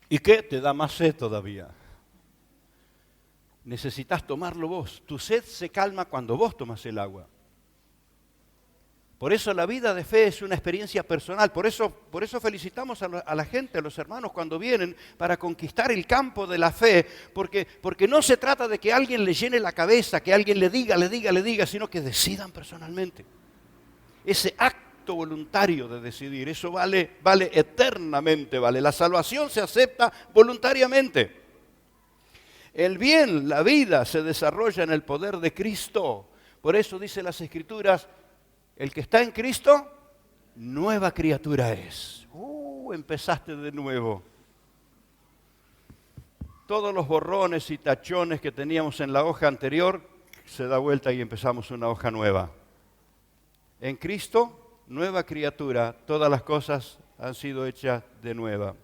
¿Y qué? Te da más sed todavía. Necesitas tomarlo vos. Tu sed se calma cuando vos tomas el agua. Por eso la vida de fe es una experiencia personal. Por eso felicitamos a la gente, a los hermanos, cuando vienen para conquistar el campo de la fe. Porque no se trata de que alguien le llene la cabeza, que alguien le diga, sino que decidan personalmente. Ese acto voluntario de decidir, eso vale eternamente, vale. La salvación se acepta voluntariamente. El bien, la vida, se desarrolla en el poder de Cristo. Por eso dice las Escrituras, el que está en Cristo, nueva criatura es. Empezaste de nuevo. todos los borrones y tachones que teníamos en la hoja anterior, se da vuelta y empezamos una hoja nueva. En Cristo, nueva criatura, todas las cosas han sido hechas de nueva.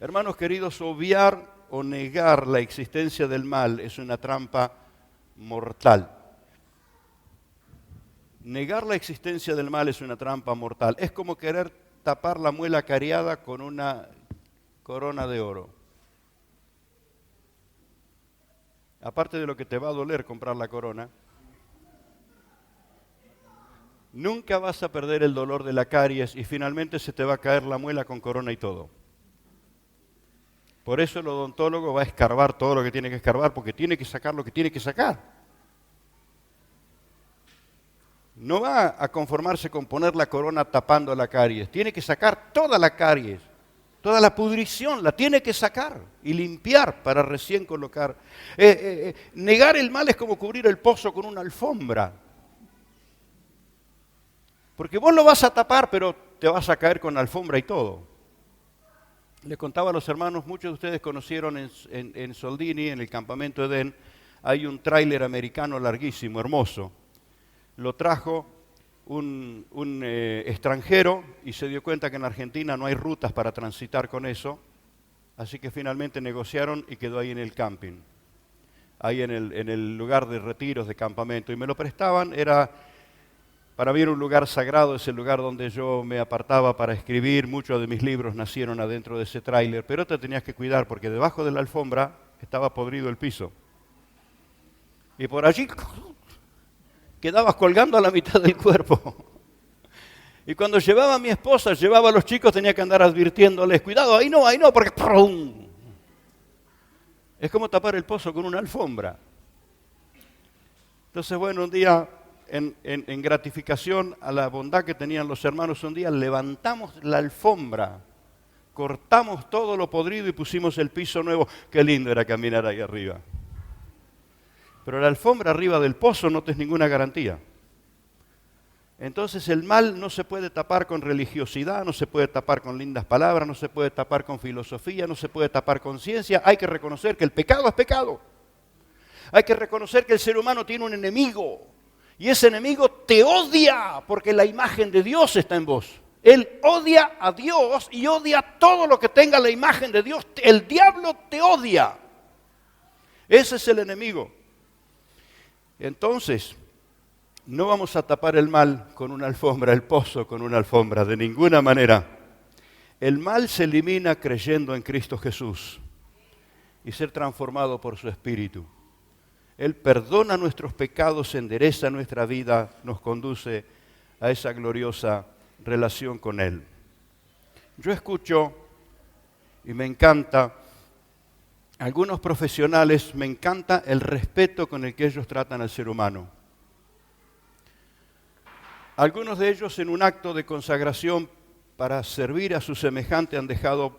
Hermanos queridos, obviar o negar la existencia del mal es una trampa mortal. Negar la existencia del mal es una trampa mortal. Es como querer tapar la muela cariada con una corona de oro. Aparte de lo que te va a doler comprar la corona, nunca vas a perder el dolor de la caries y finalmente se te va a caer la muela con corona y todo. Por eso el odontólogo va a escarbar todo lo que tiene que escarbar, porque tiene que sacar lo que tiene que sacar. No va a conformarse con poner la corona tapando la caries, tiene que sacar toda la caries, toda la pudrición, la tiene que sacar y limpiar para recién colocar. Negar el mal es como cubrir el pozo con una alfombra. Porque vos lo vas a tapar, pero te vas a caer con la alfombra y todo. Les contaba a los hermanos, muchos de ustedes conocieron en Soldini, en el campamento Edén, hay un tráiler americano larguísimo, hermoso. Lo trajo un extranjero y se dio cuenta que en Argentina no hay rutas para transitar con eso, así que finalmente negociaron y quedó ahí en el camping, ahí en el lugar de retiros, de campamento, y me lo prestaban. Para mí era un lugar sagrado, es el lugar donde yo me apartaba para escribir. Muchos de mis libros nacieron adentro de ese tráiler, pero te tenías que cuidar porque debajo de la alfombra estaba podrido el piso. Y por allí quedabas colgando a la mitad del cuerpo. Y cuando llevaba a mi esposa, llevaba a los chicos, tenía que andar advirtiéndoles, cuidado, ahí no, porque ¡prum! Es como tapar el pozo con una alfombra. Entonces, bueno, un día, en gratificación a la bondad que tenían los hermanos, un día levantamos la alfombra, cortamos todo lo podrido y pusimos el piso nuevo. Qué lindo era caminar ahí arriba. Pero la alfombra arriba del pozo no tenés ninguna garantía. Entonces el mal no se puede tapar con religiosidad, no se puede tapar con lindas palabras, no se puede tapar con filosofía, no se puede tapar con ciencia. Hay que reconocer que el pecado es pecado. Hay que reconocer que el ser humano tiene un enemigo. Y ese enemigo te odia porque la imagen de Dios está en vos. Él odia a Dios y odia todo lo que tenga la imagen de Dios. El diablo te odia. Ese es el enemigo. Entonces, no vamos a tapar el mal con una alfombra, el pozo con una alfombra, de ninguna manera. El mal se elimina creyendo en Cristo Jesús y ser transformado por su Espíritu. Él perdona nuestros pecados, endereza nuestra vida, nos conduce a esa gloriosa relación con Él. Yo escucho y me encanta, algunos profesionales, me encanta el respeto con el que ellos tratan al ser humano. Algunos de ellos en un acto de consagración para servir a su semejante han dejado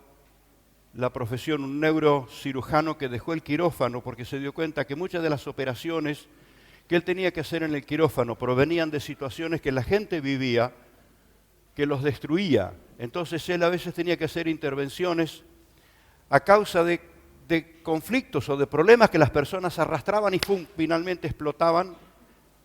la profesión. Un neurocirujano que dejó el quirófano porque se dio cuenta que muchas de las operaciones que él tenía que hacer en el quirófano provenían de situaciones que la gente vivía, que los destruía. Entonces él a veces tenía que hacer intervenciones a causa de conflictos o de problemas que las personas arrastraban y finalmente explotaban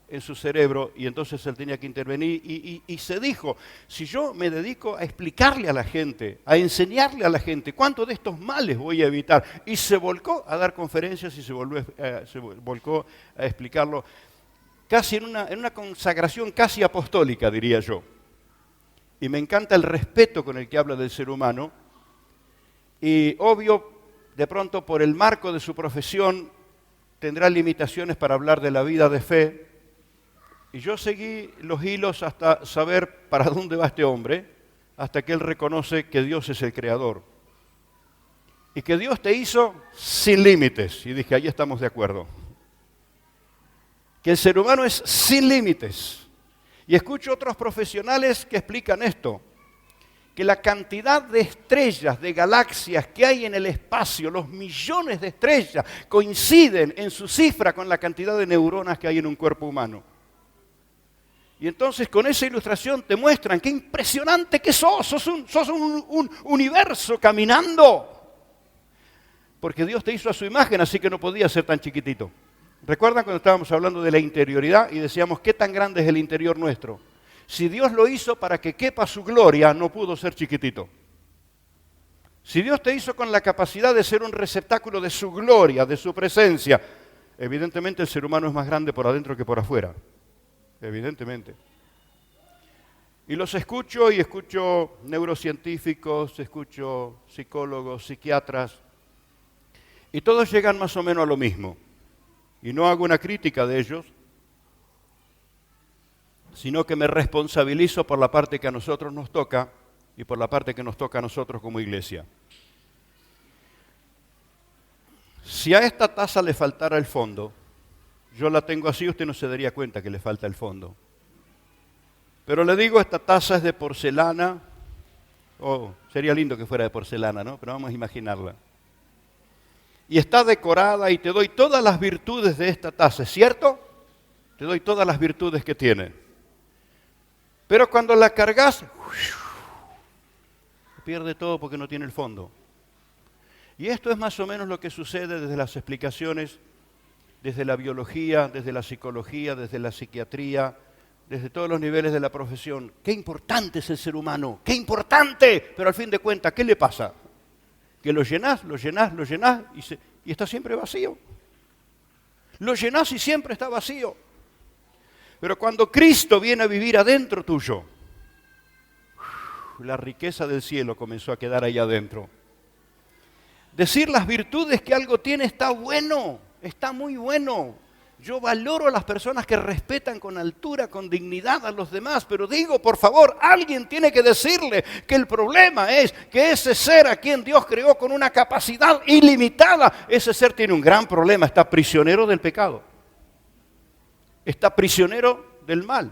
en su cerebro, y entonces él tenía que intervenir y se dijo, si yo me dedico a explicarle a la gente, a enseñarle a la gente cuánto de estos males voy a evitar, y se volcó a dar conferencias y se volcó a explicarlo casi en una consagración casi apostólica, diría yo. Y me encanta el respeto con el que habla del ser humano, y obvio, de pronto por el marco de su profesión tendrá limitaciones para hablar de la vida de fe. Y yo seguí los hilos hasta saber para dónde va este hombre, hasta que él reconoce que Dios es el creador. Y que Dios te hizo sin límites. Y dije, ahí estamos de acuerdo. Que el ser humano es sin límites. Y escucho otros profesionales que explican esto. Que la cantidad de estrellas, de galaxias que hay en el espacio, los millones de estrellas, coinciden en su cifra con la cantidad de neuronas que hay en un cuerpo humano. Y entonces con esa ilustración te muestran qué impresionante que sos un universo caminando. porque Dios te hizo a su imagen, así que no podía ser tan chiquitito. ¿Recuerdan cuando estábamos hablando de la interioridad y decíamos qué tan grande es el interior nuestro? Si Dios lo hizo para que quepa su gloria, no pudo ser chiquitito. Si Dios te hizo con la capacidad de ser un receptáculo de su gloria, de su presencia, evidentemente el ser humano es más grande por adentro que por afuera. Evidentemente. Y los escucho y escucho neurocientíficos, escucho psicólogos, psiquiatras, y todos llegan más o menos a lo mismo. Y no hago una crítica de ellos, sino que me responsabilizo por la parte que a nosotros nos toca y por la parte que nos toca a nosotros como iglesia. Si a esta taza le faltara el fondo, yo la tengo así, usted no se daría cuenta que le falta el fondo. Pero le digo, esta taza es de porcelana. Oh, sería lindo que fuera de porcelana, ¿no? Pero vamos a imaginarla. Y está decorada y te doy todas las virtudes de esta taza, ¿es cierto? Te doy todas las virtudes que tiene. Pero cuando la cargas, pierde todo porque no tiene el fondo. Y esto es más o menos lo que sucede desde las explicaciones, desde la biología, desde la psicología, desde la psiquiatría, desde todos los niveles de la profesión. Qué importante es el ser humano, qué importante, pero al fin de cuentas, ¿qué le pasa? Que lo llenás y está siempre vacío. Lo llenás y siempre está vacío. Pero cuando Cristo viene a vivir adentro tuyo, la riqueza del cielo comenzó a quedar ahí adentro. Decir las virtudes que algo tiene está bueno, está muy bueno. Yo valoro a las personas que respetan con altura, con dignidad a los demás, pero digo, por favor, alguien tiene que decirle que el problema es que ese ser a quien Dios creó con una capacidad ilimitada, ese ser tiene un gran problema, está prisionero del pecado, está prisionero del mal,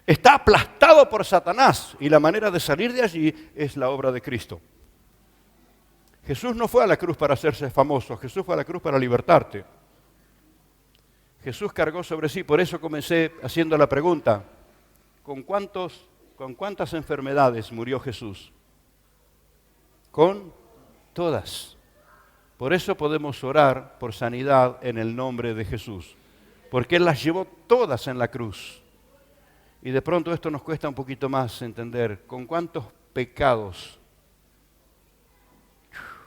está aplastado por Satanás y la manera de salir de allí es la obra de Cristo. Jesús no fue a la cruz para hacerse famoso, Jesús fue a la cruz para libertarte. Jesús cargó sobre sí, por eso comencé haciendo la pregunta, ¿con cuántas enfermedades murió Jesús? Con todas. Por eso podemos orar por sanidad en el nombre de Jesús, porque Él las llevó todas en la cruz. Y de pronto esto nos cuesta un poquito más entender, ¿con cuántos pecados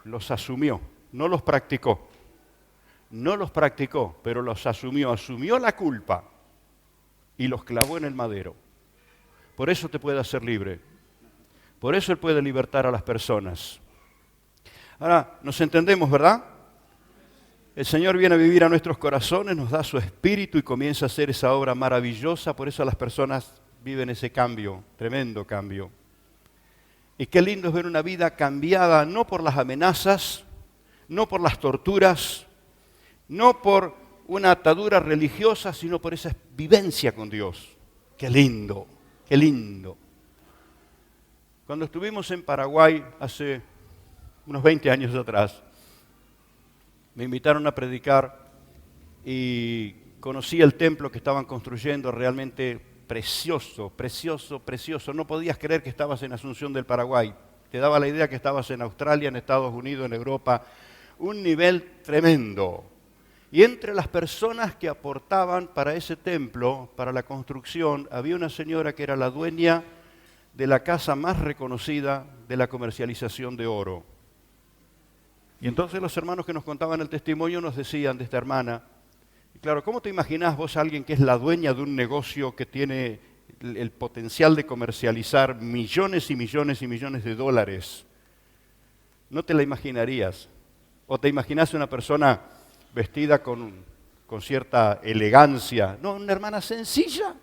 los asumió? No los practicó. No los practicó, pero los asumió la culpa y los clavó en el madero. Por eso te puede hacer libre. Por eso Él puede libertar a las personas. Ahora, nos entendemos, ¿verdad? El Señor viene a vivir a nuestros corazones, nos da su espíritu y comienza a hacer esa obra maravillosa. Por eso las personas viven ese cambio, tremendo cambio. Y qué lindo es ver una vida cambiada, no por las amenazas, no por las torturas, no por una atadura religiosa, sino por esa vivencia con Dios. ¡Qué lindo! ¡Qué lindo! Cuando estuvimos en Paraguay hace unos 20 años atrás, me invitaron a predicar y conocí el templo que estaban construyendo, realmente precioso, precioso, precioso. No podías creer que estabas en Asunción del Paraguay. Te daba la idea que estabas en Australia, en Estados Unidos, en Europa. Un nivel tremendo. Y entre las personas que aportaban para ese templo, para la construcción, había una señora que era la dueña de la casa más reconocida de la comercialización de oro. Y entonces los hermanos que nos contaban el testimonio nos decían de esta hermana, y claro, ¿cómo te imaginás vos a alguien que es la dueña de un negocio que tiene el potencial de comercializar millones y millones y millones de dólares? No te la imaginarías. O te imaginás una persona vestida con cierta elegancia. No, una hermana sencilla,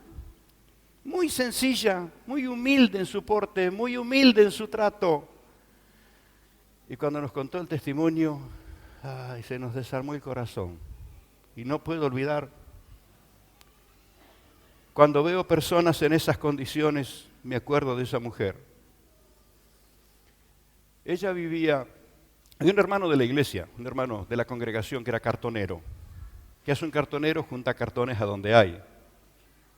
muy humilde en su porte, muy humilde en su trato. Y cuando nos contó el testimonio, se nos desarmó el corazón. Y no puedo olvidar, cuando veo personas en esas condiciones, me acuerdo de esa mujer. Ella vivía... Había un hermano de la iglesia, un hermano de la congregación que era cartonero. ¿Qué hace un cartonero? Junta cartones a donde hay.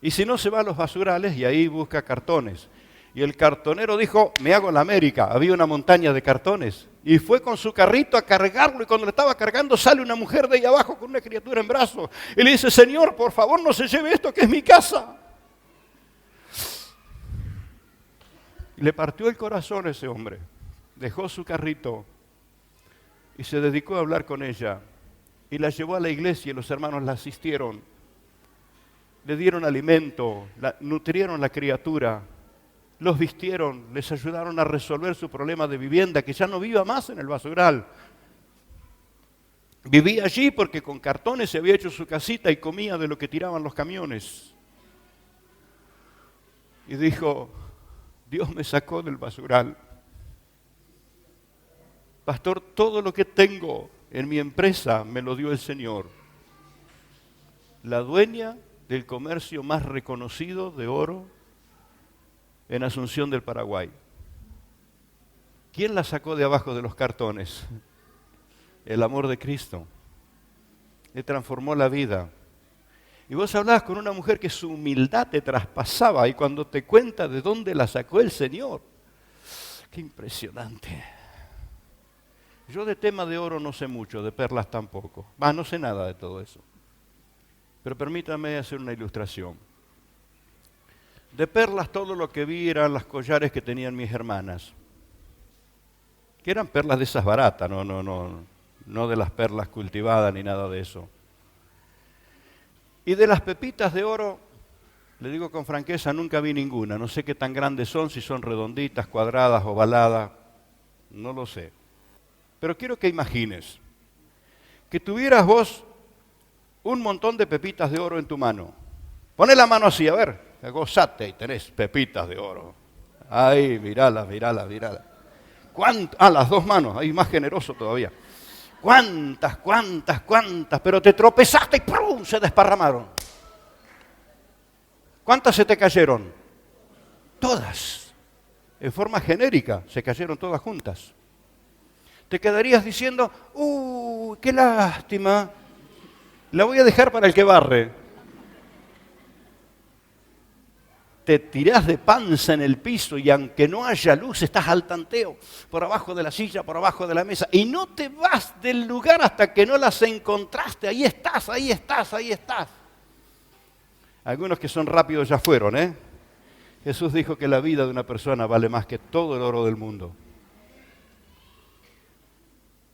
Y si no, se va a los basurales y ahí busca cartones. Y el cartonero dijo, me hago en la América. Había una montaña de cartones. Y fue con su carrito a cargarlo, y cuando lo estaba cargando sale una mujer de ahí abajo con una criatura en brazos. Y le dice, Señor, por favor no se lleve esto, que es mi casa. Y le partió el corazón a ese hombre. Dejó su carrito y se dedicó a hablar con ella. Y la llevó a la iglesia y los hermanos la asistieron. Le dieron alimento, nutrieron la criatura. Los vistieron, les ayudaron a resolver su problema de vivienda, que ya no viva más en el basural. Vivía allí porque con cartones se había hecho su casita y comía de lo que tiraban los camiones. Y dijo, Dios me sacó del basural. Pastor, todo lo que tengo en mi empresa me lo dio el Señor. La dueña del comercio más reconocido de oro en Asunción del Paraguay. ¿Quién la sacó de abajo de los cartones? El amor de Cristo. Le transformó la vida. Y vos hablabas con una mujer que su humildad te traspasaba, y cuando te cuenta de dónde la sacó el Señor, ¡qué impresionante! Yo de tema de oro no sé mucho, de perlas tampoco. No sé nada de todo eso. Pero permítame hacer una ilustración. De perlas todo lo que vi eran las collares que tenían mis hermanas. Que eran perlas de esas baratas, no de las perlas cultivadas ni nada de eso. Y de las pepitas de oro, le digo con franqueza, nunca vi ninguna. No sé qué tan grandes son, si son redonditas, cuadradas, ovaladas, no lo sé. Pero quiero que imagines que tuvieras vos un montón de pepitas de oro en tu mano. Poné la mano así, a ver. Gozate y tenés pepitas de oro. Ay, míralas. Las dos manos, ahí más generoso todavía. ¿Cuántas? Pero te tropezaste y ¡prum! Se desparramaron. ¿Cuántas se te cayeron? Todas. En forma genérica, se cayeron todas juntas. Te quedarías diciendo, qué lástima. La voy a dejar para el que barre. Te tirás de panza en el piso y aunque no haya luz, estás al tanteo, por abajo de la silla, por abajo de la mesa, y no te vas del lugar hasta que no las encontraste. Ahí estás. Algunos que son rápidos ya fueron, ¿eh? Jesús dijo que la vida de una persona vale más que todo el oro del mundo.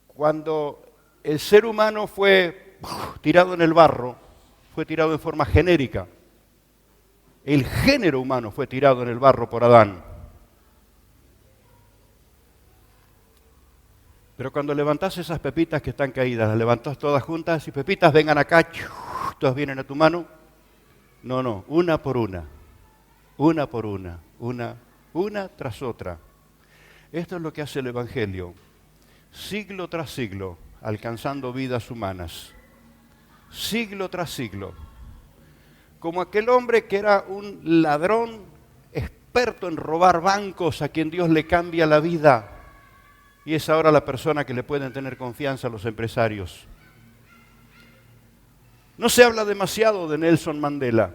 Cuando el ser humano fue tirado en el barro, fue tirado en forma genérica. El género humano fue tirado en el barro por Adán. Pero cuando levantás esas pepitas que están caídas, las levantás todas juntas y pepitas vengan acá, todas vienen a tu mano. No, una por una, una tras otra. Esto es lo que hace el Evangelio, siglo tras siglo, alcanzando vidas humanas, siglo tras siglo. Como aquel hombre que era un ladrón experto en robar bancos, a quien Dios le cambia la vida, y es ahora la persona que le pueden tener confianza a los empresarios. No se habla demasiado de Nelson Mandela.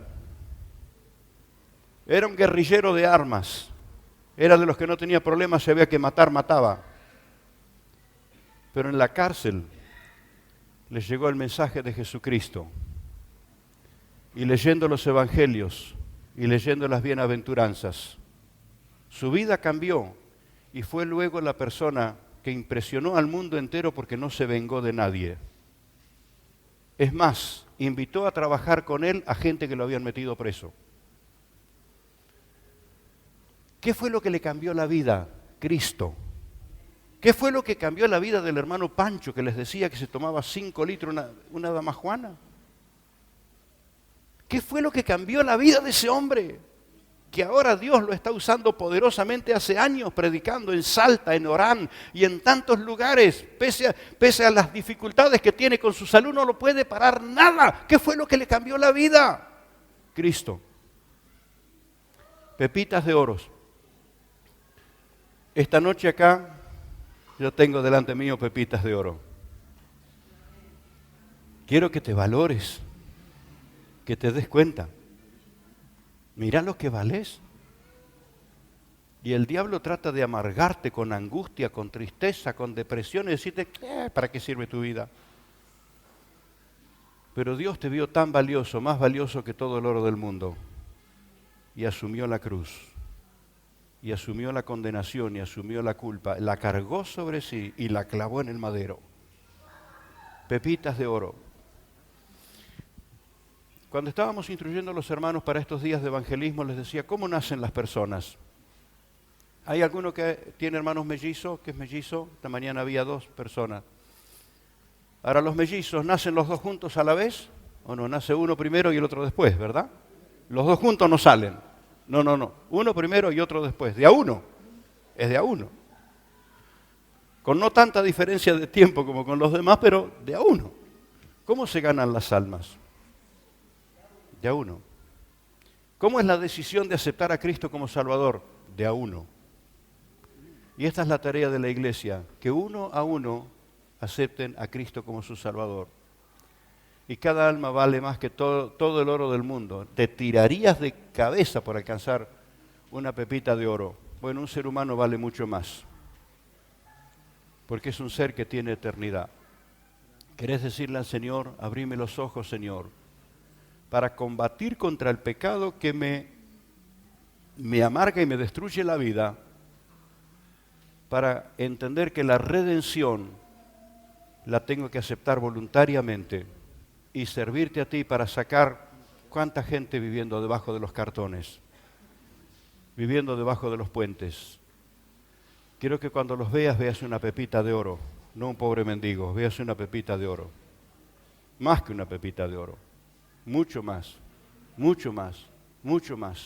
Era un guerrillero de armas, era de los que no tenía problemas, si había que matar, mataba. Pero en la cárcel les llegó el mensaje de Jesucristo. Y leyendo los evangelios y leyendo las bienaventuranzas, su vida cambió y fue luego la persona que impresionó al mundo entero porque no se vengó de nadie. Es más, invitó a trabajar con él a gente que lo habían metido preso. ¿Qué fue lo que le cambió la vida? Cristo. ¿Qué fue lo que cambió la vida del hermano Pancho que les decía que se tomaba 5 litros una dama Juana? ¿Qué fue lo que cambió la vida de ese hombre? Que ahora Dios lo está usando poderosamente hace años, predicando en Salta, en Orán y en tantos lugares. Pese a las dificultades que tiene con su salud, no lo puede parar nada. ¿Qué fue lo que le cambió la vida? Cristo. Pepitas de oros. Esta noche acá, yo tengo delante mío pepitas de oro. Quiero que te valores, que te des cuenta. Mira lo que vales. Y el diablo trata de amargarte con angustia, con tristeza, con depresión y decirte, ¿para qué sirve tu vida? Pero Dios te vio tan valioso, más valioso que todo el oro del mundo, y asumió la cruz, y asumió la condenación, y asumió la culpa, la cargó sobre sí y la clavó en el madero. Pepitas de oro. Cuando estábamos instruyendo a los hermanos para estos días de evangelismo, les decía, ¿cómo nacen las personas? ¿Hay alguno que tiene hermanos mellizos, que es mellizo? Esta mañana había 2 personas. Ahora, ¿los mellizos nacen los 2 juntos a la vez? ¿O no? Nace uno primero y el otro después, ¿verdad? Los 2 juntos no salen. No. Uno primero y otro después. De a uno. Es de a uno. Con no tanta diferencia de tiempo como con los demás, pero de a uno. ¿Cómo se ganan las almas? De a uno. ¿Cómo es la decisión de aceptar a Cristo como Salvador? De a uno. Y esta es la tarea de la iglesia, que uno a uno acepten a Cristo como su Salvador. Y cada alma vale más que todo el oro del mundo. Te tirarías de cabeza por alcanzar una pepita de oro. Bueno, un ser humano vale mucho más, porque es un ser que tiene eternidad. ¿Querés decirle al Señor, abrime los ojos, Señor, para combatir contra el pecado que me amarga y me destruye la vida, para entender que la redención la tengo que aceptar voluntariamente y servirte a ti para sacar cuánta gente viviendo debajo de los cartones, viviendo debajo de los puentes? Quiero que cuando los veas una pepita de oro, no un pobre mendigo, veas una pepita de oro, más que una pepita de oro, mucho más, mucho más, mucho más.